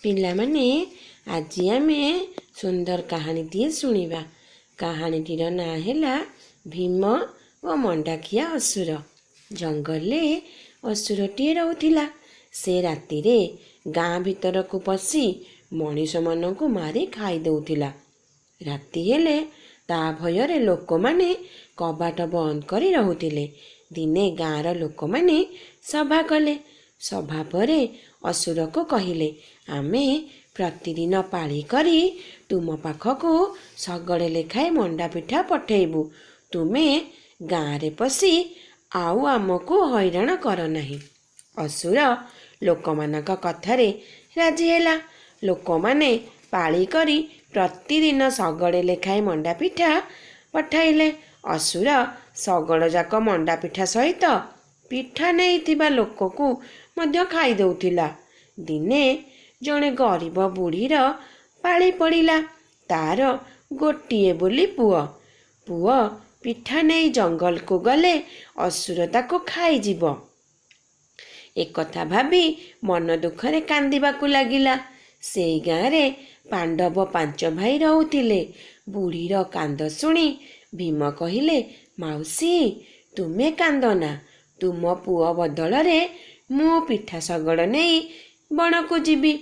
ପିଲାମାନେ ଆଜି ଆମେ ସୁନ୍ଦର କାହାଣୀଟିଏ ଶୁଣିବା। କାହାଣୀଟିର ନାଁ ହେଲା ଭୀମ ଓ ମଣ୍ଡାଖିଆ ଅସୁର। ଜଙ୍ଗଲରେ ଅସୁରଟିଏ ରହୁଥିଲା। ସେ ରାତିରେ ଗାଁ ଭିତରକୁ ପଶି ମଣିଷମାନଙ୍କୁ ମାରି ଖାଇ ଦେଉଥିଲା। ରାତି ହେଲେ ତା ଭୟରେ ଲୋକମାନେ କବାଟ ବନ୍ଦ କରି ରହୁଥିଲେ। ଦିନେ ଗାଁର ଲୋକମାନେ ସଭା କଲେ। ସଭା ପରେ ଅସୁରକୁ କହିଲେ, ଆମେ ପ୍ରତିଦିନ ପାଳି କରି ତୁମ ପାଖକୁ ଶଗଡ଼େ ଲେଖାଏଁ ମଣ୍ଡା ପିଠା ପଠେଇବୁ। ତୁମେ ଗାଁରେ ପଶି ଆଉ ଆମକୁ ହଇରାଣ କର ନାହିଁ। ଅସୁର ଲୋକମାନଙ୍କ କଥାରେ ରାଜି ହେଲା। ଲୋକମାନେ ପାଳି କରି ପ୍ରତିଦିନ ଶଗଡ଼େ ଲେଖାଏଁ ମଣ୍ଡା ପିଠା ପଠାଇଲେ। ଅସୁର ଶଗଡ଼ ଯାକ ମଣ୍ଡା ପିଠା ସହିତ ପିଠା ନେଇଥିବା ଲୋକକୁ ମଧ୍ୟ ଖାଇ ଦେଉଥିଲା। ଦିନେ ଜଣେ ଗରିବ ବୁଢ଼ୀର ପାଳି ପଡ଼ିଲା। ତାର ଗୋଟିଏ ବୋଲି ପୁଅ। ପୁଅ ପିଠା ନେଇ ଜଙ୍ଗଲକୁ ଗଲେ ଅସୁର ତାକୁ ଖାଇଯିବ। ଏକଥା ଭାବି ମନ ଦୁଃଖରେ କାନ୍ଦିବାକୁ ଲାଗିଲା। ସେଇ ଗାଁରେ ପାଣ୍ଡବ 5 ଭାଇ ରହୁଥିଲେ। ବୁଢ଼ୀର କାନ୍ଦ ଶୁଣି ଭୀମ କହିଲେ, ମାଉସୀ ତୁମେ କାନ୍ଦନା। ତୁମ ପୁଅ ବଦଳରେ ମୁଁ ପିଠା ଶଗଡ଼ ନେଇ ବଣକୁ ଯିବି।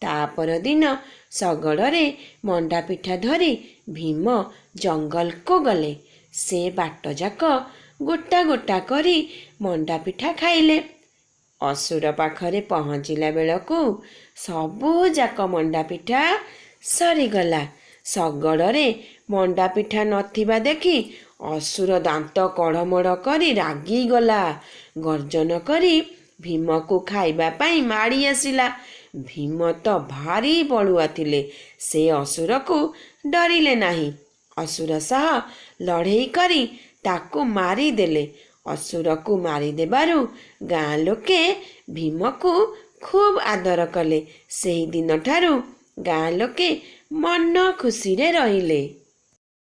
ତା ପରଦିନ ଶଗଡ଼ରେ ମଣ୍ଡା ପିଠା ଧରି ଭୀମ ଜଙ୍ଗଲକୁ ଗଲେ। ସେ ବାଟଯାକ ଗୋଟା ଗୋଟା କରି ମଣ୍ଡା ପିଠା ଖାଇଲେ। ଅସୁର ପାଖରେ ପହଞ୍ଚିଲା ବେଳକୁ ସବୁଯାକ ମଣ୍ଡା ପିଠା ସରିଗଲା। ଶଗଡ଼ରେ ମଣ୍ଡା ପିଠା ନଥିବା ଦେଖି ଅସୁର ଦାନ୍ତ କଡ଼ମଡ଼ କରି ରାଗିଗଲା। ଗର୍ଜନ କରି ଭୀମକୁ ଖାଇବା ପାଇଁ ମାଡ଼ି ଆସିଲା। ଭୀମ ତ ଭାରି ବଳୁଆ ଥିଲେ। ସେ ଅସୁରକୁ ଡରିଲେ ନାହିଁ। ଅସୁର ସହ ଲଢ଼େଇ କରି ତାକୁ ମାରିଦେଲେ। ଅସୁରକୁ ମାରିଦେବାରୁ ଗାଁ ଲୋକେ ଭୀମକୁ ଖୁବ୍ ଆଦର କଲେ। ସେହି ଦିନଠାରୁ ଗାଁ ଲୋକେ ମନ ଖୁସିରେ ରହିଲେ।